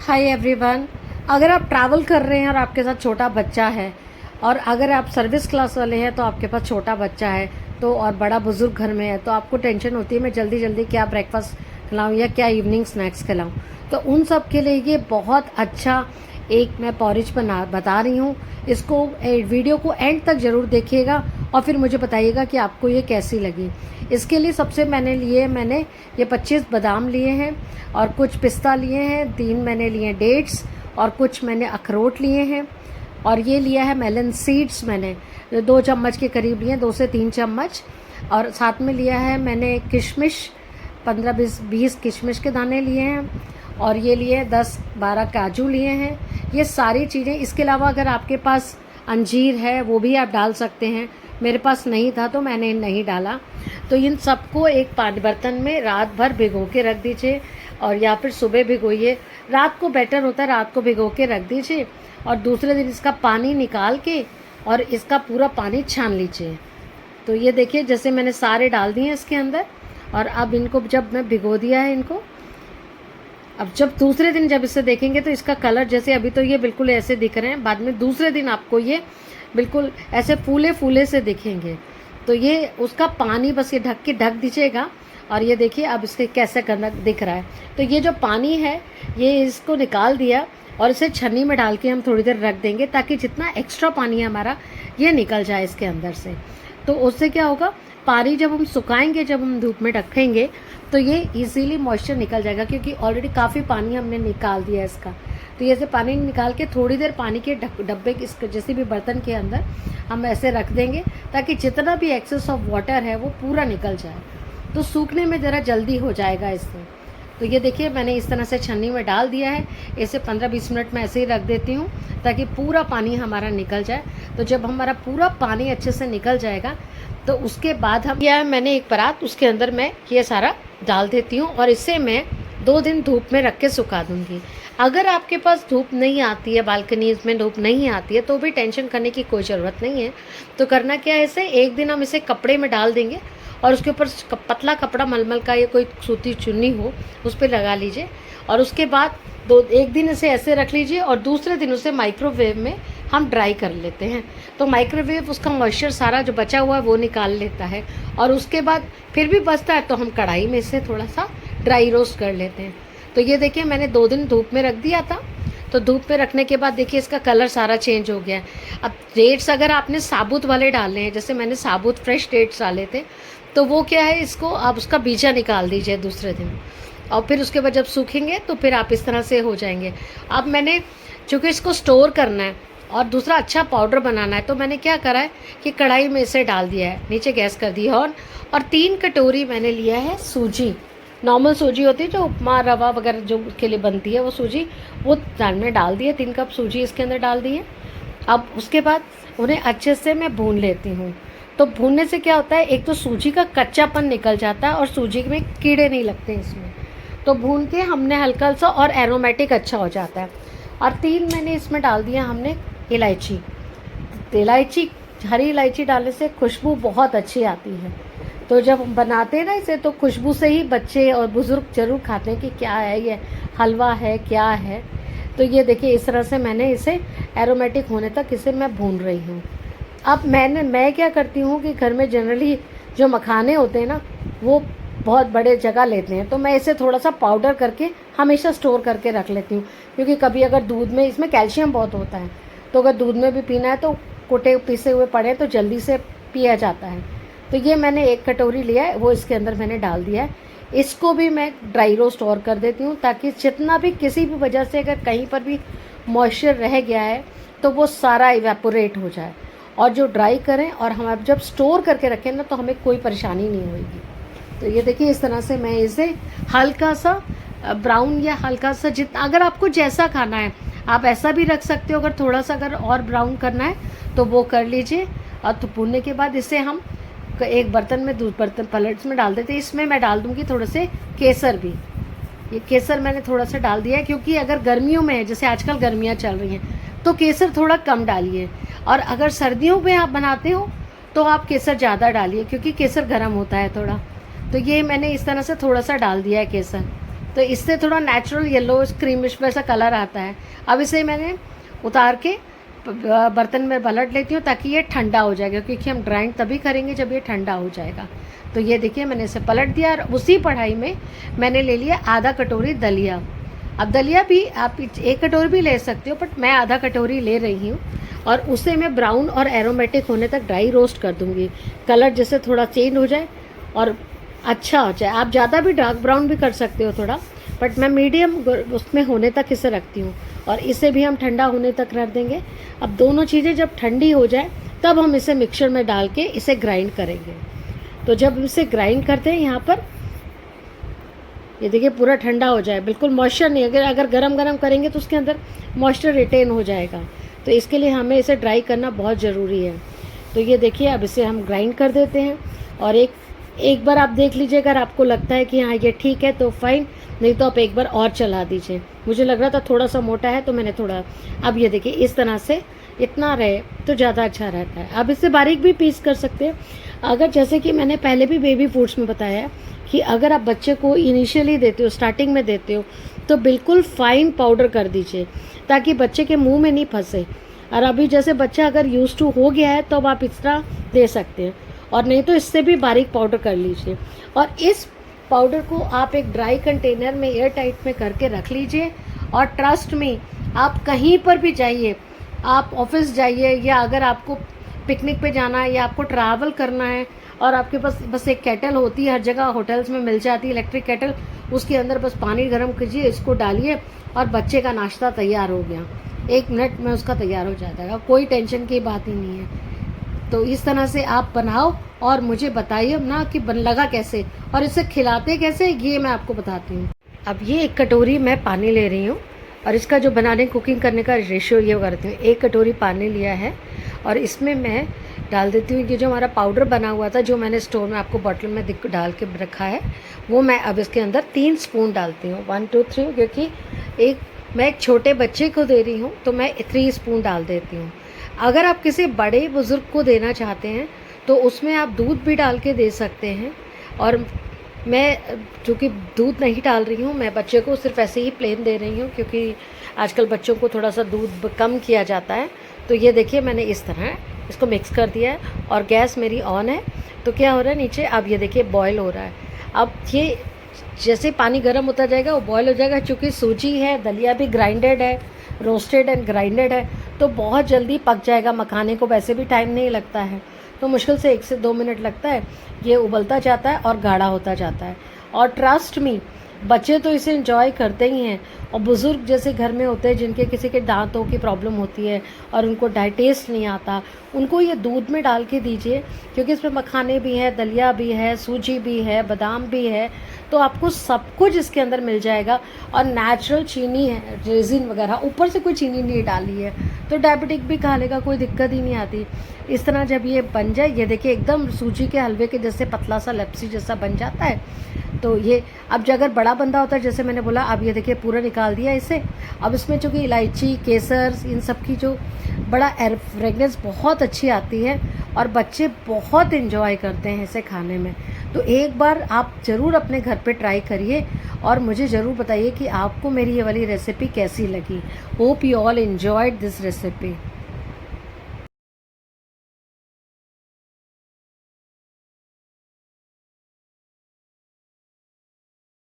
Hi everyone. अगर आप travel कर रहे हैं और आपके साथ छोटा बच्चा है, और अगर आप सर्विस क्लास वाले हैं तो आपके पास छोटा बच्चा है तो, और बड़ा बुजुर्ग घर में है तो आपको टेंशन होती है मैं जल्दी जल्दी क्या ब्रेकफास्ट खिलाऊं या क्या इवनिंग स्नैक्स खिलाऊं। तो उन सब के लिए ये बहुत अच्छा एक मैं पॉरिज बता रही हूँ। इसको वीडियो को एंड तक ज़रूर देखिएगा और फिर मुझे बताइएगा कि आपको ये कैसी लगी। इसके लिए सबसे मैंने ये 25 बादाम लिए हैं और कुछ पिस्ता लिए हैं, 3 मैंने लिए डेट्स और कुछ मैंने अखरोट लिए हैं, और ये लिया है मेलन सीड्स मैंने 2 चम्मच के करीब लिए, 2 से 3 चम्मच। और साथ में लिया है मैंने किशमिश 15-20 किशमिश के दाने लिए हैं, और ये लिए 10-12 काजू लिए हैं। ये सारी चीज़ें, इसके अलावा अगर आपके पास अंजीर है वो भी आप डाल सकते हैं, मेरे पास नहीं था तो मैंने नहीं डाला। तो इन सबको एक पानी बर्तन में रात भर भिगो के रख दीजिए, और या फिर सुबह भिगोइए, रात को बेटर होता है, रात को भिगो के रख दीजिए और दूसरे दिन इसका पानी निकाल के और इसका पूरा पानी छान लीजिए। तो ये देखिए जैसे मैंने सारे डाल दिए इसके अंदर, और अब इनको जब मैं भिगो दिया है इनको, अब जब दूसरे दिन जब इसे देखेंगे तो इसका कलर, जैसे अभी तो ये बिल्कुल ऐसे दिख रहे हैं, बाद में दूसरे दिन आपको ये बिल्कुल ऐसे फूले फूले से दिखेंगे। तो ये उसका पानी बस ये ढक दीजिएगा, और ये देखिए अब इसके कैसे करना दिख रहा है। तो ये जो पानी है ये इसको निकाल दिया और इसे छन्नी में डाल के हम थोड़ी देर रख देंगे ताकि जितना एक्स्ट्रा पानी है हमारा ये निकल जाए इसके अंदर से। तो उससे क्या होगा, पानी जब हम सुखाएंगे, जब हम धूप में रखेंगे तो ये इजीली मॉइस्चर निकल जाएगा, क्योंकि ऑलरेडी काफ़ी पानी हमने निकाल दिया है इसका। तो ये से पानी निकाल के थोड़ी देर पानी के डब्बे के जैसे भी बर्तन के अंदर हम ऐसे रख देंगे ताकि जितना भी एक्सेस ऑफ वाटर है वो पूरा निकल जाए, तो सूखने में ज़रा जल्दी हो जाएगा इससे। तो ये देखिए मैंने इस तरह से छन्नी में डाल दिया है, इसे 15-20 मिनट में ऐसे ही रख देती हूँ ताकि पूरा पानी हमारा निकल जाए। तो जब हमारा पूरा पानी अच्छे से निकल जाएगा तो उसके बाद हम मैंने एक परात, उसके अंदर मैं ये सारा डाल देती हूँ और इसे मैं 2 दिन धूप में रख के सुखा दूँगी। अगर आपके पास धूप नहीं आती है, बालकनीज में धूप नहीं आती है, तो भी टेंशन करने की कोई ज़रूरत नहीं है। तो करना क्या है, इसे एक दिन हम इसे कपड़े में डाल देंगे और उसके ऊपर पतला कपड़ा मलमल का या कोई सूती चुन्नी हो उस पर लगा लीजिए, और उसके बाद एक दिन इसे ऐसे रख लीजिए और दूसरे दिन उसे माइक्रोवेव में हम ड्राई कर लेते हैं। तो माइक्रोवेव उसका मॉइस्चर सारा जो बचा हुआ है वो निकाल लेता है, और उसके बाद फिर भी बचता है तो हम कढ़ाई में इसे थोड़ा सा ड्राई रोस्ट कर लेते हैं। तो ये देखिए मैंने 2 दिन धूप में रख दिया था, तो धूप में रखने के बाद देखिए इसका कलर सारा चेंज हो गया है। अब डेट्स अगर आपने साबुत वाले डालने हैं, जैसे मैंने साबुत फ्रेश डेट्स डाले थे, तो वो क्या है, इसको आप उसका बीजा निकाल दीजिए दूसरे दिन, और फिर उसके बाद जब सूखेंगे तो फिर आप इस तरह से हो जाएंगे। अब मैंने चूँकि इसको स्टोर करना है और दूसरा अच्छा पाउडर बनाना है, तो मैंने क्या करा है कि कढ़ाई में इसे डाल दिया है, नीचे गैस कर दी है और 3 कटोरी मैंने लिया है सूजी। नॉर्मल सूजी होती है जो उपमा रवा वगैरह जो के लिए बनती है, वो सूजी वो में डाल दी है। 3 कप सूजी इसके अंदर डाल दी है। अब उसके बाद उन्हें अच्छे से मैं भून लेती हूँ। तो भूनने से क्या होता है, एक तो सूजी का कच्चापन निकल जाता है और सूजी में कीड़े नहीं लगते इसमें। तो भून के हमने हल्का सा, और एरोमेटिक अच्छा हो जाता है। और 3 मैंने इसमें डाल दिया हमने इलायची। हरी इलायची डालने से खुशबू बहुत अच्छी आती है। तो जब हम बनाते हैं ना इसे, तो खुशबू से ही बच्चे और बुज़ुर्ग ज़रूर खाते हैं कि क्या है ये, हलवा है क्या है। तो ये देखिए इस तरह से मैंने इसे एरोमेटिक होने तक इसे मैं भून रही हूँ। अब मैं क्या करती हूँ कि घर में जनरली जो मखाने होते हैं ना वो बहुत बड़े जगह लेते हैं, तो मैं इसे थोड़ा सा पाउडर करके हमेशा स्टोर करके रख लेती हूँ, क्योंकि कभी अगर दूध में, इसमें कैल्शियम बहुत होता है, तो अगर दूध में भी पीना है तो कुटे पीसे हुए पड़े तो जल्दी से पिया जाता है। तो ये मैंने 1 कटोरी लिया है, वो इसके अंदर मैंने डाल दिया है। इसको भी मैं ड्राई रोस्ट और कर देती हूँ ताकि जितना भी किसी भी वजह से अगर कहीं पर भी मॉइस्चर रह गया है तो वो सारा इवेपोरेट हो जाए, और जो ड्राई करें और हम जब स्टोर करके रखें ना तो हमें कोई परेशानी नहीं होगी। तो ये देखिए इस तरह से मैं इसे हल्का सा ब्राउन या हल्का सा, जितना अगर आपको जैसा खाना है आप ऐसा भी रख सकते हो, अगर थोड़ा सा अगर और ब्राउन करना है तो वो कर लीजिए। और तो भूनने के बाद इसे हम एक बर्तन में, दूध बर्तन पलट्स में डाल देते हैं। इसमें मैं डाल दूँगी थोड़े से केसर भी। ये केसर मैंने थोड़ा सा डाल दिया है, क्योंकि अगर गर्मियों में है, जैसे आजकल गर्मियाँ चल रही हैं, तो केसर थोड़ा कम डालिए, और अगर सर्दियों में आप बनाते हो तो आप केसर ज़्यादा डालिए, क्योंकि केसर गर्म होता है थोड़ा। तो ये मैंने इस तरह से थोड़ा सा डाल दिया है केसर। तो इससे थोड़ा नेचुरल येलो क्रीमिश वैसा कलर आता है। अब इसे मैंने उतार के बर्तन में पलट लेती हूँ ताकि ये ठंडा हो जाएगा, क्योंकि हम ग्राइंड तभी करेंगे जब ये ठंडा हो जाएगा। तो ये देखिए मैंने इसे पलट दिया और उसी कढ़ाई में मैंने ले लिया आधा कटोरी दलिया। अब दलिया भी आप 1 कटोरी भी ले सकते हो, बट मैं आधा कटोरी ले रही हूँ और उसे मैं ब्राउन और एरोमेटिक होने तक ड्राई रोस्ट कर दूँगी। कलर जैसे थोड़ा चेंज हो जाए और अच्छा हो जाए। आप ज़्यादा भी डार्क ब्राउन भी कर सकते हो थोड़ा, बट मैं मीडियम उसमें होने तक इसे रखती हूँ और इसे भी हम ठंडा होने तक रख देंगे। अब दोनों चीज़ें जब ठंडी हो जाए तब हम इसे मिक्सर में डाल के इसे ग्राइंड करेंगे। तो जब इसे ग्राइंड करते हैं यहाँ पर ये देखिए पूरा ठंडा हो जाए, बिल्कुल मॉइस्चर नहीं, अगर गरम गरम करेंगे तो उसके अंदर मॉइस्चर रिटेन हो जाएगा। तो इसके लिए हमें इसे ड्राई करना बहुत ज़रूरी है। तो ये देखिए अब इसे हम ग्राइंड कर देते हैं और एक बार आप देख लीजिए, अगर आपको लगता है कि हाँ ये ठीक है तो फाइन, नहीं तो आप एक बार और चला दीजिए। मुझे लग रहा था थोड़ा सा मोटा है तो मैंने थोड़ा, अब ये देखिए इस तरह से इतना रहे तो ज़्यादा अच्छा रहता है। अब इससे बारीक भी पीस कर सकते हैं। अगर जैसे कि मैंने पहले भी बेबी फूड्स में बताया है कि अगर आप बच्चे को इनिशियली देते हो, स्टार्टिंग में देते हो, तो बिल्कुल फाइन पाउडर कर दीजिए ताकि बच्चे के मुंह में नहीं फंसे। और अभी जैसे बच्चा अगर यूज टू हो गया है तो अब आप इस तरह दे सकते हैं, और नहीं तो इससे भी बारीक पाउडर कर लीजिए। और इस पाउडर को आप एक ड्राई कंटेनर में एयर टाइट में करके रख लीजिए। और ट्रस्ट में आप कहीं पर भी जाइए, आप ऑफिस जाइए या अगर आपको पिकनिक पे जाना है या आपको ट्रैवल करना है और आपके पास बस एक केटल होती है, हर जगह होटल्स में मिल जाती है इलेक्ट्रिक केटल, उसके अंदर बस पानी गर्म कीजिए, इसको डालिए और बच्चे का नाश्ता तैयार हो गया। 1 मिनट में उसका तैयार हो जाता है, कोई टेंशन की बात ही नहीं है। तो इस तरह से आप बनाओ और मुझे बताइए ना कि लगा कैसे और इसे खिलाते कैसे, ये मैं आपको बताती हूँ। अब ये 1 कटोरी मैं पानी ले रही हूँ और इसका जो बनाने कुकिंग करने का रेशियो ये करती हूँ। 1 कटोरी पानी लिया है और इसमें मैं डाल देती हूँ कि जो हमारा पाउडर बना हुआ था, जो मैंने स्टोर में आपको बॉटल में डाल के रखा है, वो मैं अब इसके अंदर 3 स्पून डालती हूँ। 1 2 3, क्योंकि मैं एक छोटे बच्चे को दे रही हूँ तो मैं 3 स्पून डाल देती हूँ। अगर आप किसी बड़े बुज़ुर्ग को देना चाहते हैं तो उसमें आप दूध भी डाल के दे सकते हैं। और मैं चूँकि दूध नहीं डाल रही हूँ, मैं बच्चे को सिर्फ ऐसे ही प्लेन दे रही हूँ, क्योंकि आजकल बच्चों को थोड़ा सा दूध कम किया जाता है। तो ये देखिए मैंने इस तरह इसको मिक्स कर दिया है और गैस मेरी ऑन है। तो क्या हो रहा है नीचे, अब ये देखिए बॉयल हो रहा है। अब ये जैसे पानी गर्म होता जाएगा वो बॉयल हो जाएगा। चूँकि सूजी है, दलिया भी ग्राइंडेड है, रोस्टेड एंड ग्राइंडेड है, तो बहुत जल्दी पक जाएगा। मखाने को वैसे भी टाइम नहीं लगता है, तो मुश्किल से 1 से 2 मिनट लगता है। ये उबलता जाता है और गाढ़ा होता जाता है। और ट्रस्ट मी, बच्चे तो इसे एंजॉय करते ही हैं, और बुज़ुर्ग जैसे घर में होते हैं जिनके किसी के दांतों की प्रॉब्लम होती है और उनको टेस्ट नहीं आता, उनको ये दूध में डाल के दीजिए, क्योंकि इसमें मखाने भी हैं, दलिया भी है, सूजी भी है, बादाम भी है, तो आपको सब कुछ इसके अंदर मिल जाएगा। और नेचुरल चीनी है, रेजिन वगैरह, ऊपर से कोई चीनी नहीं डाली है, तो डायबिटिक भी खा लेगा, कोई दिक्कत ही नहीं आती। इस तरह जब ये बन जाए, ये देखिए एकदम सूजी के हलवे के जैसे पतला सा लपसी जैसा बन जाता है। तो ये अब जो अगर बड़ा बंदा होता है, जैसे मैंने बोला, अब ये देखिए पूरा निकाल दिया इसे। अब इसमें चूँकि इलायची, केसर, इन सब की जो बड़ा फ्रेगनेंस बहुत अच्छी आती है और बच्चे बहुत इन्जॉय करते हैं इसे खाने में। तो एक बार आप ज़रूर अपने घर पे ट्राई करिए और मुझे ज़रूर बताइए कि आपको मेरी ये वाली रेसिपी कैसी लगी। Hope you all enjoyed this recipe.